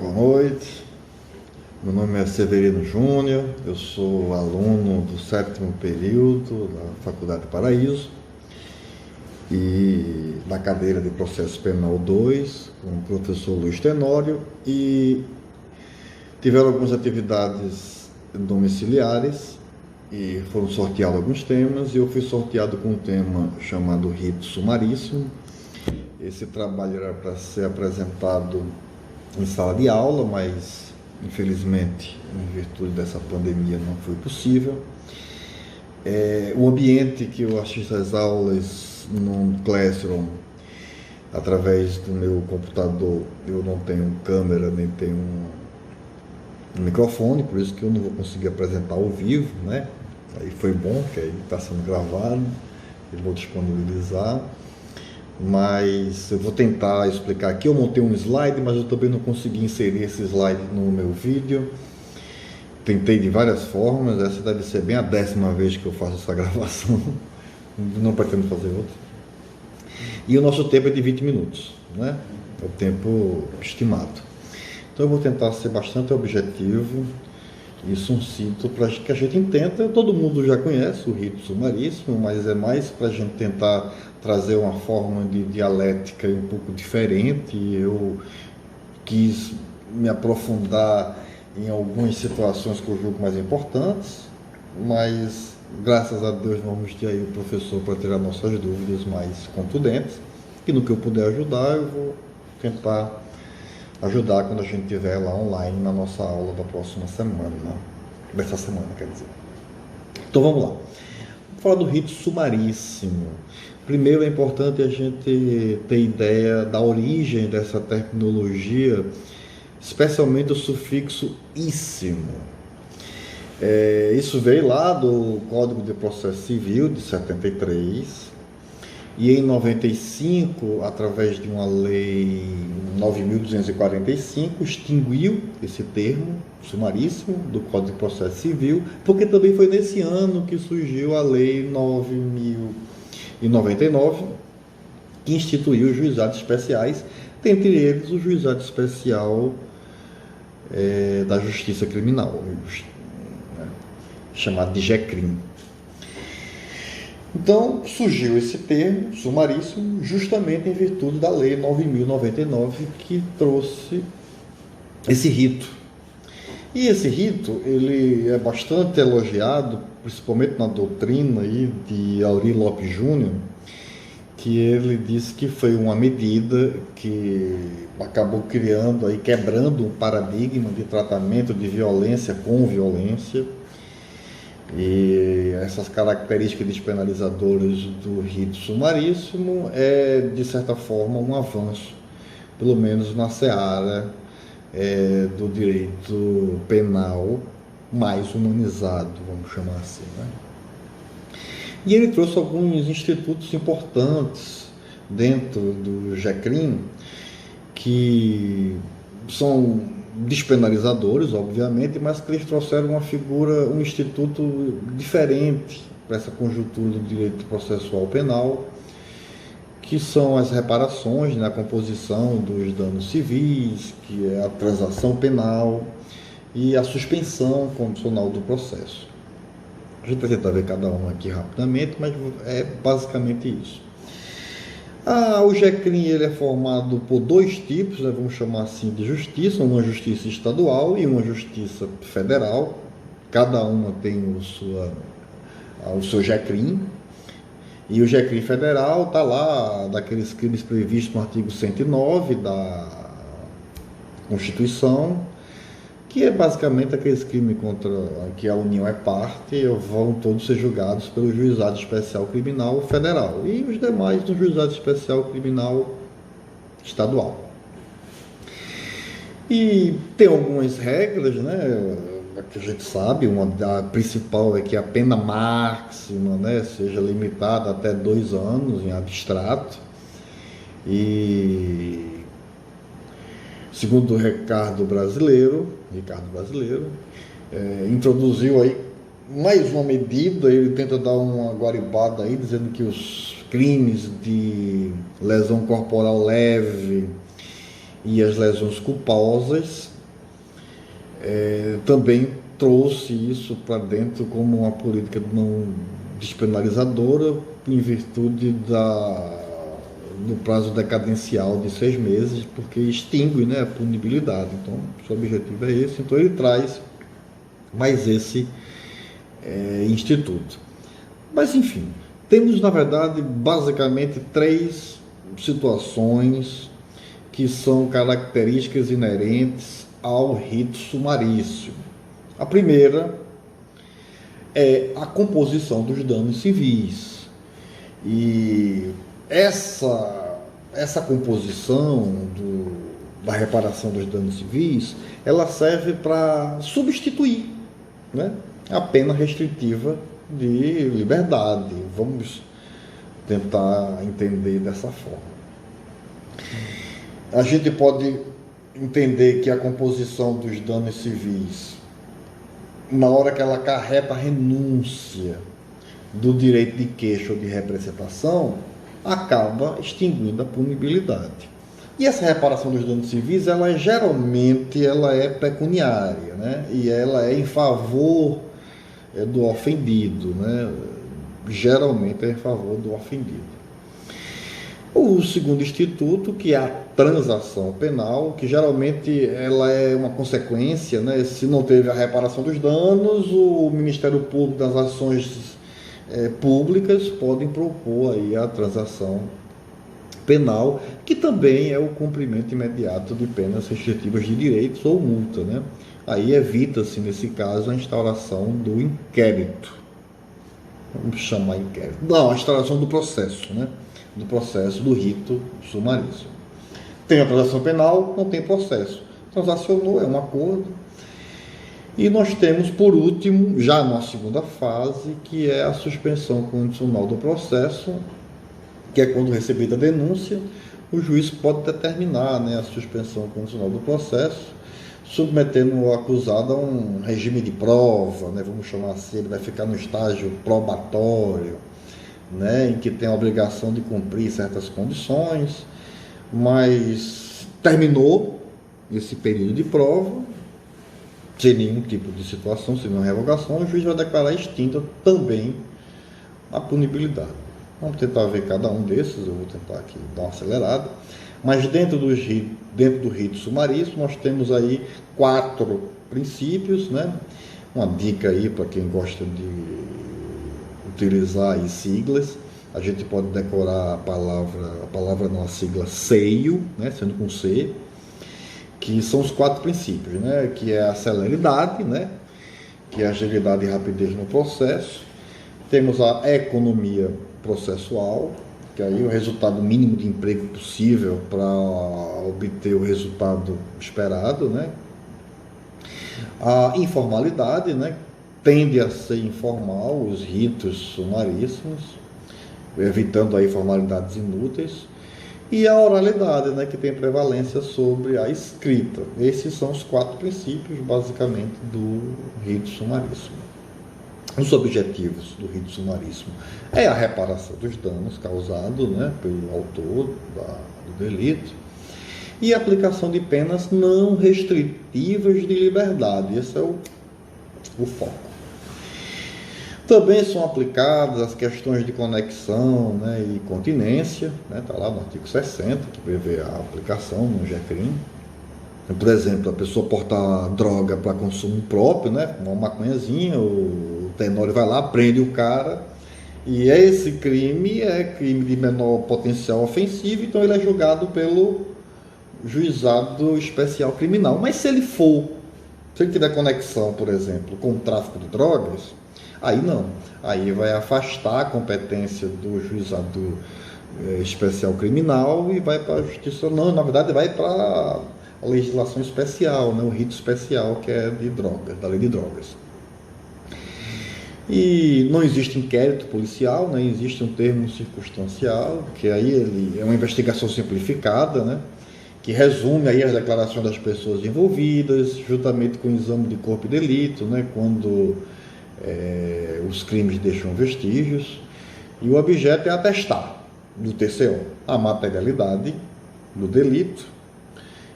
boa noite. Meu nome é Severino Júnior, eu sou aluno do 7º período da Faculdade Paraíso e da cadeira de Processo Penal 2, com o professor Luiz Tenório, e tiveram algumas atividades domiciliares e foram sorteados alguns temas, e eu fui sorteado com um tema chamado Rito Sumaríssimo. Esse trabalho era para ser apresentado em sala de aula, mas infelizmente, em virtude dessa pandemia, não foi possível. O ambiente que eu assisto às aulas no Classroom, através do meu computador, eu não tenho câmera, nem tenho um microfone, por isso que eu não vou conseguir apresentar ao vivo, né? Aí foi bom, que aí está sendo gravado, eu vou disponibilizar. Mas eu vou tentar explicar aqui. Eu montei um slide, mas eu também não consegui inserir esse slide no meu vídeo. Tentei de várias formas. Essa deve ser bem a 10ª vez que eu faço essa gravação. Não pretendo fazer outra. E o nosso tempo é de 20 minutos, né? É o tempo estimado. Então eu vou tentar ser bastante objetivo e sucinto para que a gente entenda. Todo mundo já conhece o rito sumaríssimo, mas é mais para a gente tentar trazer uma forma de dialética um pouco diferente. Eu quis me aprofundar em algumas situações que eu julgo mais importantes, mas graças a Deus vamos ter aí o professor para tirar nossas dúvidas mais contundentes, e no que eu puder ajudar, eu vou tentar ajudar quando a gente estiver lá online na nossa aula da próxima semana, dessa semana, quer dizer. Então vamos lá. Vou falar do rito sumaríssimo. Primeiro é importante a gente ter ideia da origem dessa terminologia, especialmente o sufixo íssimo. Isso veio lá do Código de Processo Civil de 73, e em 95, através de uma lei 9.245, extinguiu esse termo sumaríssimo do Código de Processo Civil, porque também foi nesse ano que surgiu a lei 9.099, que instituiu os juizados especiais, dentre eles o juizado especial da Justiça Criminal, chamado de JECRIM. Então, surgiu esse termo, sumaríssimo, justamente em virtude da Lei 9.099, que trouxe esse rito. E esse rito, ele é bastante elogiado, principalmente na doutrina aí de Aury Lopes Júnior, que ele disse que foi uma medida que acabou criando, aí, quebrando um paradigma de tratamento de violência com violência. E essas características despenalizadoras do rito sumaríssimo é, de certa forma, um avanço, pelo menos na seara do direito penal mais humanizado, vamos chamar assim, né? E ele trouxe alguns institutos importantes dentro do JECRIM, que são despenalizadores, obviamente, mas que eles trouxeram uma figura, um instituto diferente para essa conjuntura do direito processual penal, que são as reparações, né, a composição dos danos civis, que é a transação penal e a suspensão condicional do processo. A gente vai tentar ver cada um aqui rapidamente, mas é basicamente isso. O JECRIM, ele é formado por dois tipos, né, vamos chamar assim, de justiça, uma justiça estadual e uma justiça federal. Cada uma tem o seu JECRIM, e o JECRIM federal está lá, daqueles crimes previstos no artigo 109 da Constituição, que é basicamente aqueles crimes contra que a União é parte, vão todos ser julgados pelo Juizado Especial Criminal Federal e os demais do Juizado Especial Criminal Estadual. E tem algumas regras, né, que a gente sabe. Uma da principal é que a pena máxima, né, seja limitada até 2 anos em abstrato. E segundo o Ricardo Brasileiro, introduziu aí mais uma medida. Ele tenta dar uma guaribada aí, dizendo que os crimes de lesão corporal leve e as lesões culposas também trouxe isso para dentro como uma política não despenalizadora em virtude do prazo decadencial de 6 meses, porque extingue, né, a punibilidade. Então, o seu objetivo é esse. Então, ele traz mais esse instituto. Mas, enfim, temos, na verdade, basicamente 3 situações que são características inerentes ao rito sumarício. A primeira é a composição dos danos civis. E essa composição da reparação dos danos civis, ela serve para substituir, né, a pena restritiva de liberdade. Vamos tentar entender dessa forma. A gente pode entender que a composição dos danos civis, na hora que ela acarreta a renúncia do direito de queixa ou de representação, acaba extinguindo a punibilidade. E essa reparação dos danos civis, geralmente é pecuniária, né? E ela é em favor do ofendido, né? Geralmente é em favor do ofendido. O segundo instituto, que é a transação penal, que geralmente ela é uma consequência, né? Se não teve a reparação dos danos, o Ministério Público das Ações Públicas podem propor aí a transação penal, que também é o cumprimento imediato de penas restritivas de direitos ou multa, né? Aí evita-se, nesse caso, a instauração do inquérito. Vamos chamar inquérito. Não, a instauração do processo, né? Do processo do rito sumarício. Tem a transação penal, não tem processo. Transacionou, é um acordo. E nós temos, por último, já na segunda fase, que é a suspensão condicional do processo, que é quando recebida a denúncia, o juiz pode determinar, né, a suspensão condicional do processo, submetendo o acusado a um regime de prova, né, vamos chamar assim, ele vai ficar no estágio probatório, né, em que tem a obrigação de cumprir certas condições, mas terminou esse período de prova, sem nenhum tipo de situação, sem nenhuma revogação, o juiz vai declarar extinta também a punibilidade. Vamos tentar ver cada um desses, eu vou tentar aqui dar uma acelerada, mas dentro do rito sumarício nós temos aí 4 princípios, né? Uma dica aí para quem gosta de utilizar aí siglas, a gente pode decorar a palavra na sigla SEIO, né? Sendo com C, que são os 4 princípios, né? Que é a celeridade, né? Que é a agilidade e rapidez no processo. Temos a economia processual, que aí é o resultado mínimo de emprego possível para obter o resultado esperado, né? A informalidade, né? Tende a ser informal os ritos sumaríssimos, evitando aí formalidades inúteis. E a oralidade, né, que tem prevalência sobre a escrita. Esses são os 4 princípios, basicamente, do rito sumaríssimo. Os objetivos do rito sumaríssimo é a reparação dos danos causados, né, pelo autor do delito e a aplicação de penas não restritivas de liberdade. Esse é o foco. Também são aplicadas as questões de conexão, né, e continência, né, está lá no artigo 60, que prevê a aplicação no GECRIM. Por exemplo, a pessoa portar droga para consumo próprio, né, uma maconhazinha, o Tenório vai lá, prende o cara, e esse crime é crime de menor potencial ofensivo, então ele é julgado pelo juizado especial criminal. Mas se ele tiver conexão, por exemplo, com o tráfico de drogas, aí não, aí vai afastar a competência do juizado especial criminal e vai para a justiça, não, na verdade vai para a legislação especial, né, o rito especial que é de drogas, da lei de drogas. E não existe inquérito policial, né, existe um termo circunstancial, que aí ele é uma investigação simplificada, né, que resume aí as declarações das pessoas envolvidas, juntamente com o exame de corpo e delito, né, quando os crimes deixam vestígios, e o objeto é atestar do TCO a materialidade do delito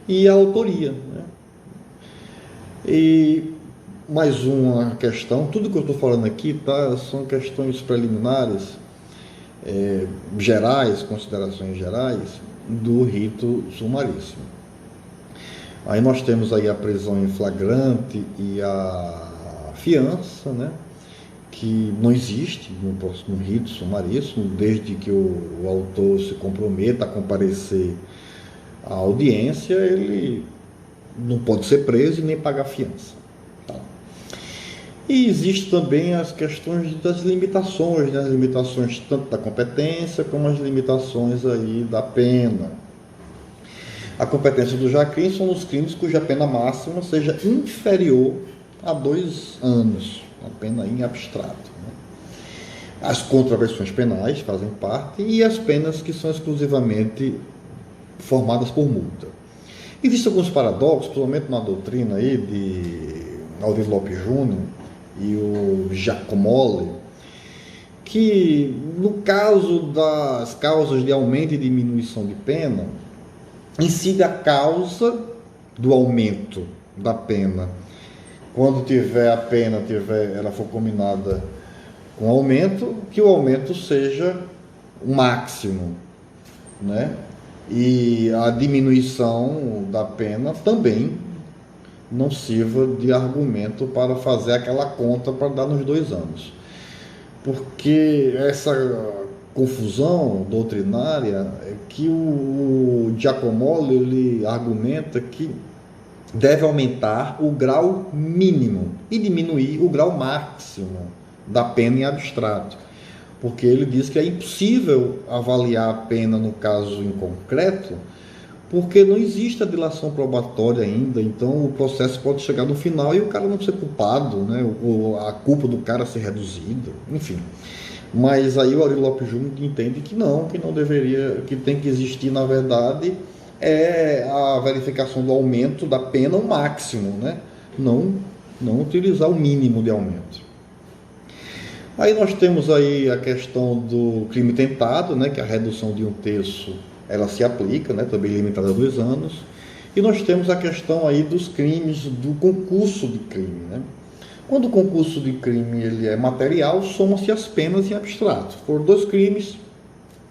e a autoria, né? E mais uma questão, tudo que eu estou falando aqui, tá, são questões preliminares, gerais, considerações gerais do rito sumaríssimo. Aí nós temos aí a prisão em flagrante e a fiança, né, que não existe no rito sumaríssimo, desde que o autor se comprometa a comparecer à audiência, ele não pode ser preso e nem pagar fiança. Tá? E existe também as questões das limitações, né? As limitações tanto da competência como as limitações aí da pena. A competência do Jacrim são os crimes cuja pena máxima seja inferior a 2 anos, a pena em abstrato. Né? As contravenções penais fazem parte e as penas que são exclusivamente formadas por multa. Existem alguns paradoxos, principalmente na doutrina aí de Aurélio Lopes Júnior e o Giacomelli, que no caso das causas de aumento e diminuição de pena, incide a causa do aumento da pena. Quando a pena ela for combinada com aumento, que o aumento seja o máximo, né? E a diminuição da pena também não sirva de argumento para fazer aquela conta para dar nos 2 anos. Porque essa confusão doutrinária é que o Giacomelli ele argumenta que deve aumentar o grau mínimo e diminuir o grau máximo da pena em abstrato, porque ele diz que é impossível avaliar a pena no caso em concreto, porque não existe a dilação probatória ainda, então o processo pode chegar no final e o cara não ser culpado, né? Ou a culpa do cara ser reduzida, enfim. Mas aí o Aurélio Lopes Júnior entende que não deveria, que tem que existir, na verdade, a verificação do aumento da pena ao máximo, né? Não utilizar o mínimo de aumento. Aí nós temos aí a questão do crime tentado, né? Que a redução de 1/3 ela se aplica, né? Também limitada a 2 anos. E nós temos a questão aí dos crimes do concurso de crime, né? Quando o concurso de crime ele é material, somam-se as penas em abstrato. For 2 crimes,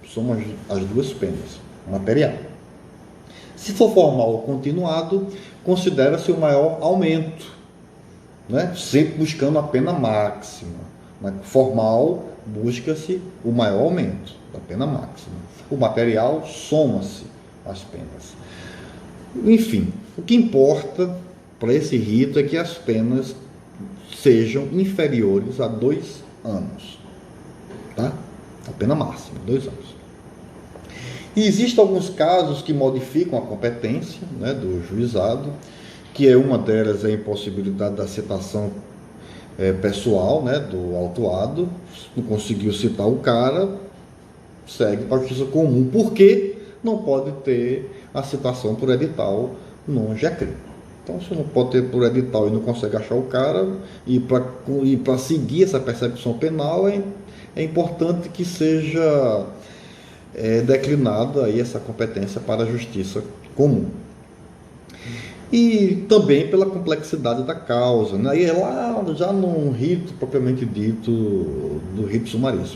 somam as 2 penas, material. Se for formal ou continuado, considera-se o maior aumento, né? Sempre buscando a pena máxima. Na formal, busca-se o maior aumento da pena máxima. O material, soma-se as penas. Enfim, o que importa para esse rito é que as penas sejam inferiores a 2 anos. Tá? A pena máxima, 2 anos. E existem alguns casos que modificam a competência, né, do juizado, que uma delas é a impossibilidade da citação pessoal, né, do autuado. Não conseguiu citar o cara, segue para a justiça comum, porque não pode ter a citação por edital no Jacrim. Então, se não pode ter por edital e não consegue achar o cara, e para seguir essa percepção penal, é importante que seja declinada aí essa competência para a justiça comum. E também pela complexidade da causa, né? E é lá já num rito propriamente dito do rito sumaríssimo.